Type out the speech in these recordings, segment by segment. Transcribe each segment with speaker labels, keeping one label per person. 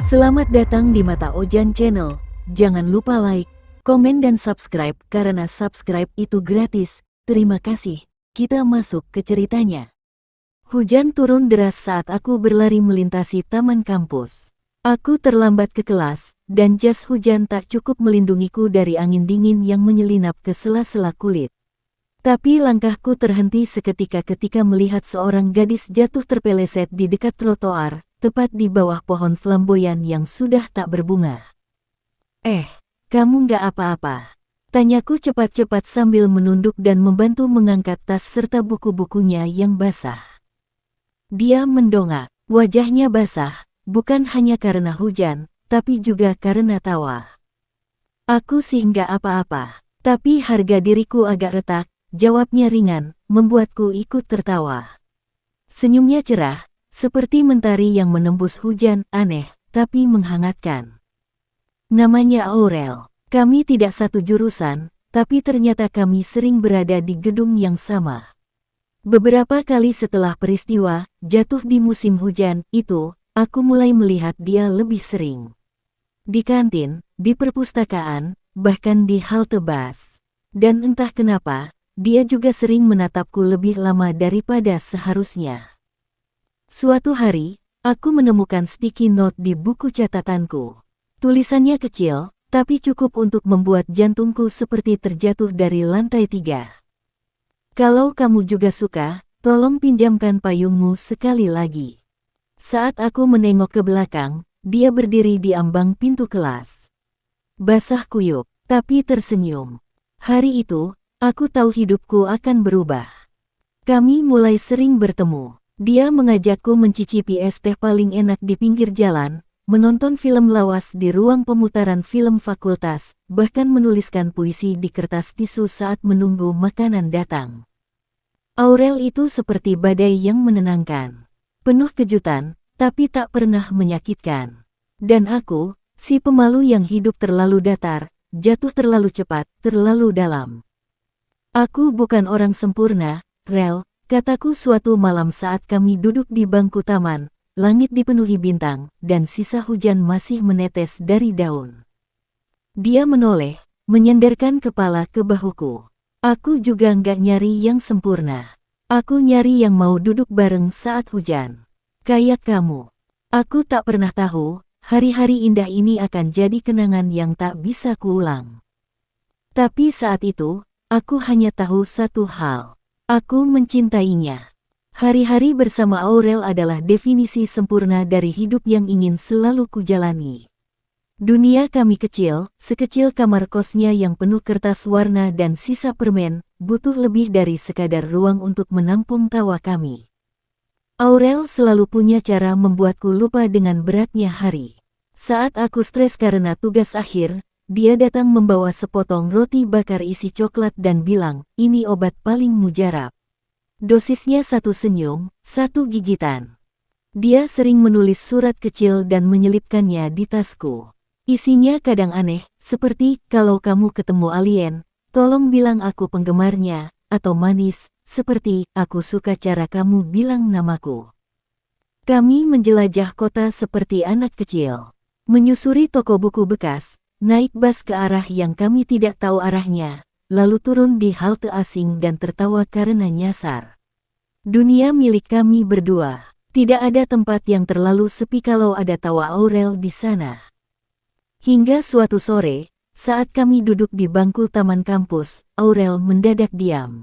Speaker 1: Selamat datang di Mata Ojan Channel. Jangan lupa like, komen dan subscribe karena subscribe itu gratis. Terima kasih. Kita masuk ke ceritanya. Hujan turun deras saat aku berlari melintasi taman kampus. Aku terlambat ke kelas, dan jas hujan tak cukup melindungiku dari angin dingin yang menyelinap ke sela-sela kulit. Tapi langkahku terhenti seketika ketika melihat seorang gadis jatuh terpeleset di dekat trotoar, tepat di bawah pohon flamboyan yang sudah tak berbunga. Kamu nggak apa-apa?" Tanyaku cepat-cepat sambil menunduk dan membantu mengangkat tas serta buku-bukunya yang basah. Dia mendongak, wajahnya basah, bukan hanya karena hujan, tapi juga karena tawa. "Aku sih nggak apa-apa, tapi harga diriku agak retak," jawabnya ringan, membuatku ikut tertawa. Senyumnya cerah, seperti mentari yang menembus hujan, aneh, tapi menghangatkan. "Namanya Aurel. Kami tidak satu jurusan, tapi ternyata kami sering berada di gedung yang sama. Beberapa kali setelah peristiwa jatuh di musim hujan itu, aku mulai melihat dia lebih sering. Di kantin, di perpustakaan, bahkan di halte bus. Dan entah kenapa, dia juga sering menatapku lebih lama daripada seharusnya. Suatu hari, aku menemukan sticky note di buku catatanku. Tulisannya kecil, tapi cukup untuk membuat jantungku seperti terjatuh dari lantai 3. "Kalau kamu juga suka, tolong pinjamkan payungmu sekali lagi." Saat aku menengok ke belakang, dia berdiri di ambang pintu kelas. Basah kuyup, tapi tersenyum. Hari itu, aku tahu hidupku akan berubah. Kami mulai sering bertemu. Dia mengajakku mencicipi es teh paling enak di pinggir jalan, menonton film lawas di ruang pemutaran film fakultas, bahkan menuliskan puisi di kertas tisu saat menunggu makanan datang. Aurel itu seperti badai yang menenangkan. Penuh kejutan, tapi tak pernah menyakitkan. Dan aku, si pemalu yang hidup terlalu datar, jatuh terlalu cepat, terlalu dalam. "Aku bukan orang sempurna, Rel," kataku suatu malam saat kami duduk di bangku taman, langit dipenuhi bintang, dan sisa hujan masih menetes dari daun. Dia menoleh, menyandarkan kepala ke bahuku. "Aku juga nggak nyari yang sempurna. Aku nyari yang mau duduk bareng saat hujan. Kayak kamu." Aku tak pernah tahu, hari-hari indah ini akan jadi kenangan yang tak bisa kuulang. Tapi saat itu, aku hanya tahu satu hal. Aku mencintainya. Hari-hari bersama Aurel adalah definisi sempurna dari hidup yang ingin selalu kujalani. Dunia kami kecil, sekecil kamar kosnya yang penuh kertas warna dan sisa permen, butuh lebih dari sekadar ruang untuk menampung tawa kami. Aurel selalu punya cara membuatku lupa dengan beratnya hari. Saat aku stres karena tugas akhir, dia datang membawa sepotong roti bakar isi coklat dan bilang, "Ini obat paling mujarab." Dosisnya satu senyum, satu gigitan. Dia sering menulis surat kecil dan menyelipkannya di tasku. Isinya kadang aneh, seperti, "Kalau kamu ketemu alien, tolong bilang aku penggemarnya," atau manis, seperti, "Aku suka cara kamu bilang namaku." Kami menjelajah kota seperti anak kecil. Menyusuri toko buku bekas, naik bus ke arah yang kami tidak tahu arahnya, lalu turun di halte asing dan tertawa karena nyasar. Dunia milik kami berdua. Tidak ada tempat yang terlalu sepi kalau ada tawa Aurel di sana. Hingga suatu sore, saat kami duduk di bangku taman kampus, Aurel mendadak diam.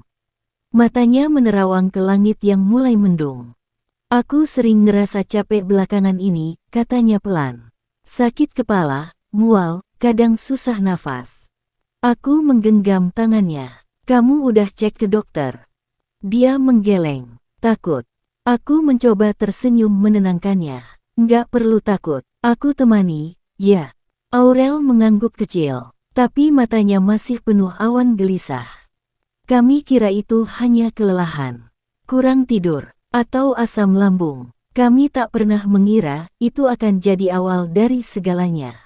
Speaker 1: Matanya menerawang ke langit yang mulai mendung. "Aku sering ngerasa capek belakangan ini," katanya pelan. "Sakit kepala, mual, kadang susah nafas." Aku menggenggam tangannya. "Kamu udah cek ke dokter?" Dia menggeleng. "Takut." Aku mencoba tersenyum menenangkannya. "Nggak perlu takut, aku temani, ya." Aurel mengangguk kecil, tapi matanya masih penuh awan gelisah. Kami kira itu hanya kelelahan, kurang tidur, atau asam lambung. Kami tak pernah mengira itu akan jadi awal dari segalanya.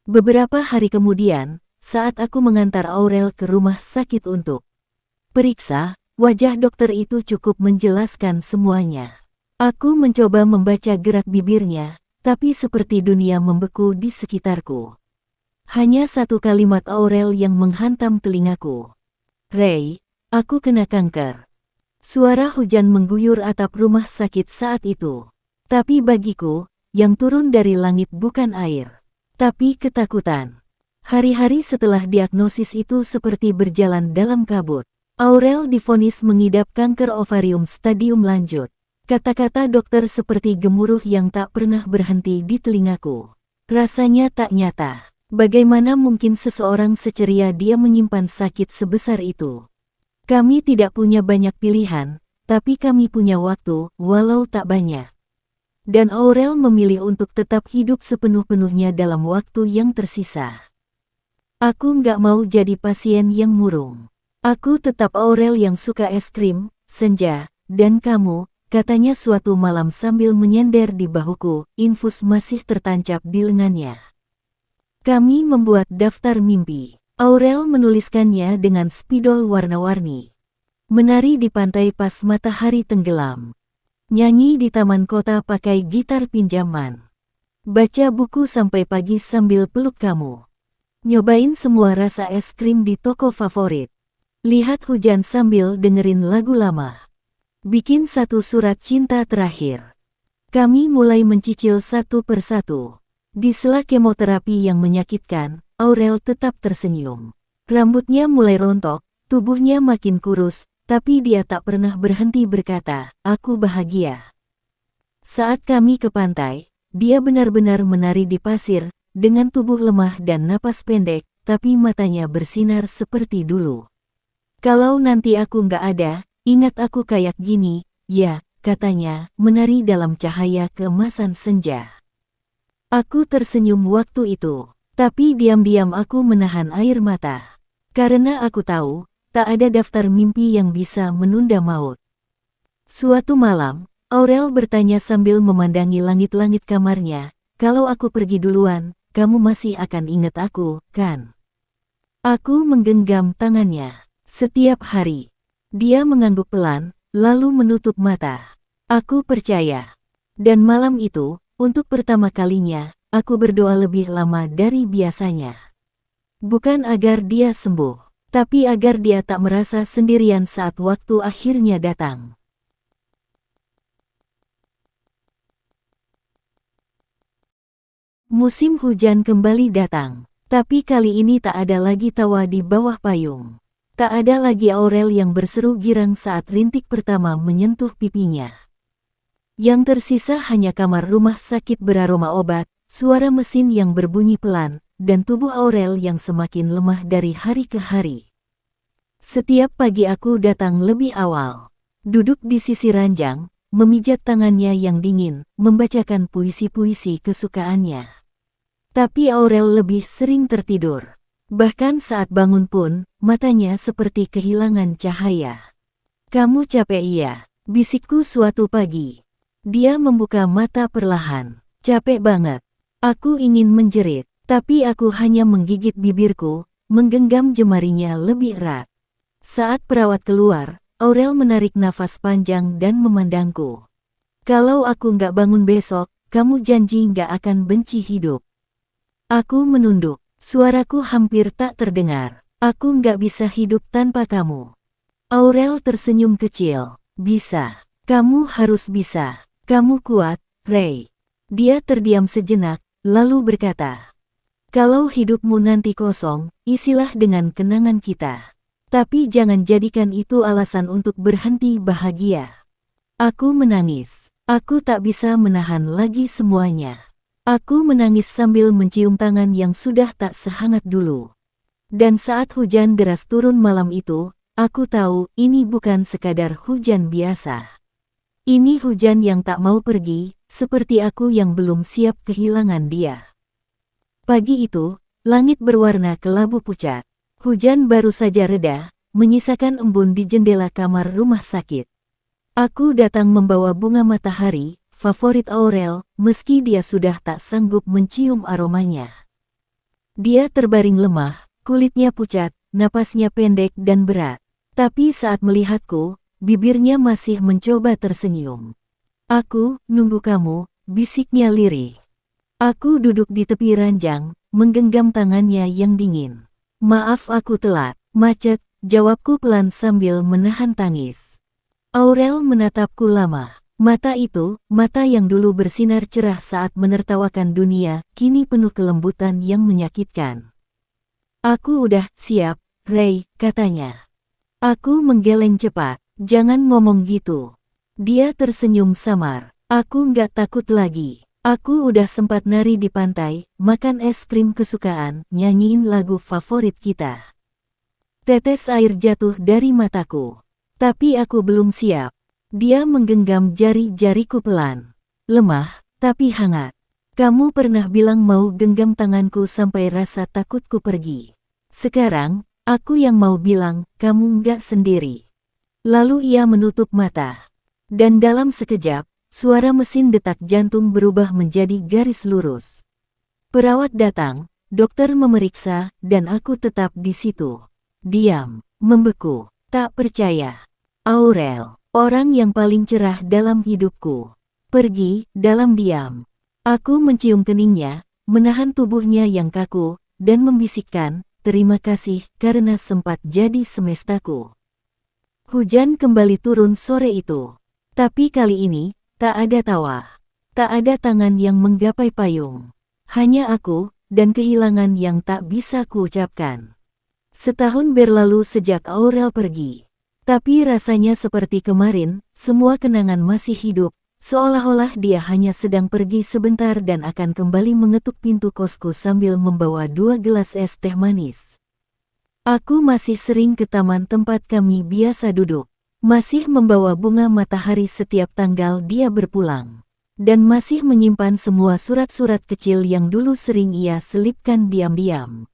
Speaker 1: Beberapa hari kemudian, saat aku mengantar Aurel ke rumah sakit untuk periksa, wajah dokter itu cukup menjelaskan semuanya. Aku mencoba membaca gerak bibirnya, tapi seperti dunia membeku di sekitarku. Hanya satu kalimat Aurel yang menghantam telingaku. "Ray, aku kena kanker." Suara hujan mengguyur atap rumah sakit saat itu. Tapi bagiku, yang turun dari langit bukan air, tapi ketakutan. Hari-hari setelah diagnosis itu seperti berjalan dalam kabut. Aurel divonis mengidap kanker ovarium stadium lanjut. Kata-kata dokter seperti gemuruh yang tak pernah berhenti di telingaku. Rasanya tak nyata. Bagaimana mungkin seseorang seceria dia menyimpan sakit sebesar itu? Kami tidak punya banyak pilihan, tapi kami punya waktu, walau tak banyak. Dan Aurel memilih untuk tetap hidup sepenuh-penuhnya dalam waktu yang tersisa. Aku nggak mau jadi pasien yang murung. Aku tetap Aurel yang suka es krim, senja, dan kamu, katanya suatu malam sambil menyender di bahuku, infus masih tertancap di lengannya. Kami membuat daftar mimpi. Aurel menuliskannya dengan spidol warna-warni. Menari di pantai pas matahari tenggelam. Nyanyi di taman kota pakai gitar pinjaman. Baca buku sampai pagi sambil peluk kamu. Nyobain semua rasa es krim di toko favorit. Lihat hujan sambil dengerin lagu lama. Bikin satu surat cinta terakhir. Kami mulai mencicil satu persatu. Di sela kemoterapi yang menyakitkan, Aurel tetap tersenyum. Rambutnya mulai rontok, tubuhnya makin kurus, tapi dia tak pernah berhenti berkata, "Aku bahagia." Saat kami ke pantai, dia benar-benar menari di pasir, dengan tubuh lemah dan napas pendek, tapi matanya bersinar seperti dulu. "Kalau nanti aku nggak ada, ingat aku kayak gini, ya," katanya, menari dalam cahaya keemasan senja. Aku tersenyum waktu itu, tapi diam-diam aku menahan air mata. Karena aku tahu, tak ada daftar mimpi yang bisa menunda maut. Suatu malam, Aurel bertanya sambil memandangi langit-langit kamarnya, "Kalau aku pergi duluan, kamu masih akan ingat aku, kan?" Aku menggenggam tangannya. Setiap hari. Dia mengangguk pelan, lalu menutup mata. Aku percaya. Dan malam itu, untuk pertama kalinya, aku berdoa lebih lama dari biasanya. Bukan agar dia sembuh, tapi agar dia tak merasa sendirian saat waktu akhirnya datang. Musim hujan kembali datang, tapi kali ini tak ada lagi tawa di bawah payung. Tak ada lagi Aurel yang berseru girang saat rintik pertama menyentuh pipinya. Yang tersisa hanya kamar rumah sakit beraroma obat, suara mesin yang berbunyi pelan, dan tubuh Aurel yang semakin lemah dari hari ke hari. Setiap pagi aku datang lebih awal. Duduk di sisi ranjang, memijat tangannya yang dingin, membacakan puisi-puisi kesukaannya. Tapi Aurel lebih sering tertidur. Bahkan saat bangun pun, matanya seperti kehilangan cahaya. "Kamu capek iya?" bisikku suatu pagi. Dia membuka mata perlahan. "Capek banget." Aku ingin menjerit, tapi aku hanya menggigit bibirku, menggenggam jemarinya lebih erat. Saat perawat keluar, Aurel menarik nafas panjang dan memandangku. "Kalau aku nggak bangun besok, kamu janji nggak akan benci hidup." Aku menunduk, suaraku hampir tak terdengar. "Aku nggak bisa hidup tanpa kamu." Aurel tersenyum kecil. "Bisa. Kamu harus bisa. Kamu kuat, Ray." Dia terdiam sejenak, lalu berkata, "Kalau hidupmu nanti kosong, isilah dengan kenangan kita. Tapi jangan jadikan itu alasan untuk berhenti bahagia." Aku menangis. Aku tak bisa menahan lagi semuanya. Aku menangis sambil mencium tangan yang sudah tak sehangat dulu. Dan saat hujan deras turun malam itu, aku tahu ini bukan sekadar hujan biasa. Ini hujan yang tak mau pergi, seperti aku yang belum siap kehilangan dia. Pagi itu, langit berwarna kelabu pucat. Hujan baru saja reda, menyisakan embun di jendela kamar rumah sakit. Aku datang membawa bunga matahari, favorit Aurel, meski dia sudah tak sanggup mencium aromanya. Dia terbaring lemah, kulitnya pucat, napasnya pendek dan berat. Tapi saat melihatku, bibirnya masih mencoba tersenyum. "Aku nunggu kamu," bisiknya lirih. Aku duduk di tepi ranjang, menggenggam tangannya yang dingin. Maaf aku telat, macet, jawabku pelan sambil menahan tangis. Aurel menatapku lama. Mata itu, mata yang dulu bersinar cerah saat menertawakan dunia, kini penuh kelembutan yang menyakitkan. Aku udah siap, Ray, katanya. Aku menggeleng cepat. Jangan ngomong gitu. Dia tersenyum samar. Aku nggak takut lagi. Aku udah sempat nari di pantai, makan es krim kesukaan, nyanyiin lagu favorit kita. Tetes air jatuh dari mataku. Tapi aku belum siap. Dia menggenggam jari-jariku pelan. Lemah, tapi hangat. Kamu pernah bilang mau genggam tanganku sampai rasa takutku pergi. Sekarang, aku yang mau bilang, kamu nggak sendiri. Lalu ia menutup mata. Dan dalam sekejap, suara mesin detak jantung berubah menjadi garis lurus. Perawat datang, dokter memeriksa, dan aku tetap di situ. Diam, membeku, tak percaya. Aurel, orang yang paling cerah dalam hidupku, pergi dalam diam. Aku mencium keningnya, menahan tubuhnya yang kaku, dan membisikkan, terima kasih karena sempat jadi semestaku. Hujan kembali turun sore itu. Tapi kali ini, tak ada tawa. Tak ada tangan yang menggapai payung. Hanya aku, dan kehilangan yang tak bisa kuucapkan. Setahun berlalu sejak Aurel pergi. Tapi rasanya seperti kemarin, semua kenangan masih hidup, seolah-olah dia hanya sedang pergi sebentar dan akan kembali mengetuk pintu kosku sambil membawa 2 gelas es teh manis. Aku masih sering ke taman tempat kami biasa duduk, masih membawa bunga matahari setiap tanggal dia berpulang, dan masih menyimpan semua surat-surat kecil yang dulu sering ia selipkan diam-diam.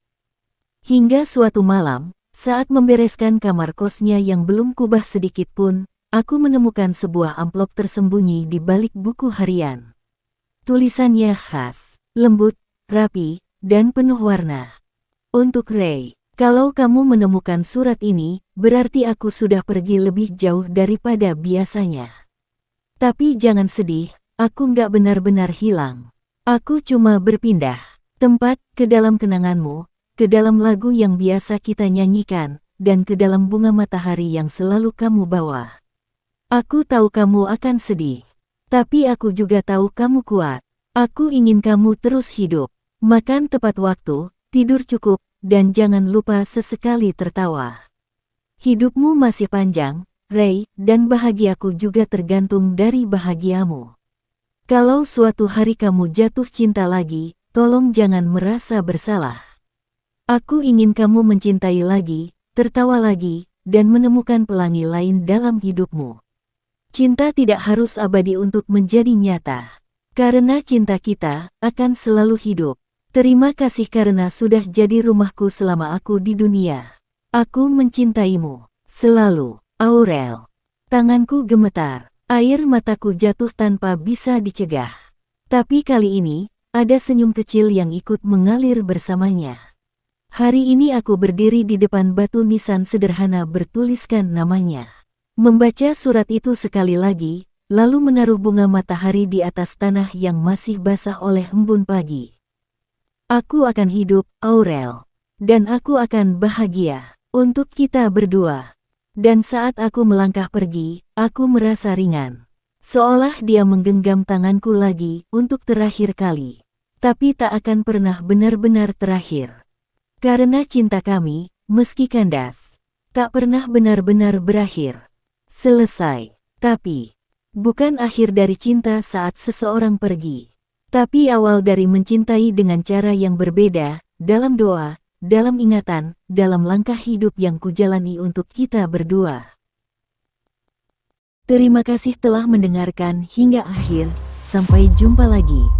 Speaker 1: Hingga suatu malam, saat membereskan kamar kosnya yang belum kubah sedikit pun, aku menemukan sebuah amplop tersembunyi di balik buku harian. Tulisannya khas, lembut, rapi, dan penuh warna. Untuk Ray, kalau kamu menemukan surat ini, berarti aku sudah pergi lebih jauh daripada biasanya. Tapi jangan sedih, aku nggak benar-benar hilang. Aku cuma berpindah tempat ke dalam kenanganmu, ke dalam lagu yang biasa kita nyanyikan, dan ke dalam bunga matahari yang selalu kamu bawa. Aku tahu kamu akan sedih. Tapi aku juga tahu kamu kuat. Aku ingin kamu terus hidup. Makan tepat waktu, tidur cukup, dan jangan lupa sesekali tertawa. Hidupmu masih panjang, Ray, dan bahagiaku juga tergantung dari bahagiamu. Kalau suatu hari kamu jatuh cinta lagi, tolong jangan merasa bersalah. Aku ingin kamu mencintai lagi, tertawa lagi, dan menemukan pelangi lain dalam hidupmu. Cinta tidak harus abadi untuk menjadi nyata. Karena cinta kita akan selalu hidup. Terima kasih karena sudah jadi rumahku selama aku di dunia. Aku mencintaimu. Selalu, Aurel. Tanganku gemetar. Air mataku jatuh tanpa bisa dicegah. Tapi kali ini, ada senyum kecil yang ikut mengalir bersamanya. Hari ini aku berdiri di depan batu nisan sederhana bertuliskan namanya. Membaca surat itu sekali lagi, lalu menaruh bunga matahari di atas tanah yang masih basah oleh embun pagi. Aku akan hidup, Aurel. Dan aku akan bahagia. Untuk kita berdua. Dan saat aku melangkah pergi, aku merasa ringan. Seolah dia menggenggam tanganku lagi untuk terakhir kali. Tapi tak akan pernah benar-benar terakhir. Karena cinta kami, meski kandas, tak pernah benar-benar berakhir. Selesai. Tapi, bukan akhir dari cinta saat seseorang pergi. Tapi awal dari mencintai dengan cara yang berbeda, dalam doa, dalam ingatan, dalam langkah hidup yang kujalani untuk kita berdua. Terima kasih telah mendengarkan hingga akhir, sampai jumpa lagi.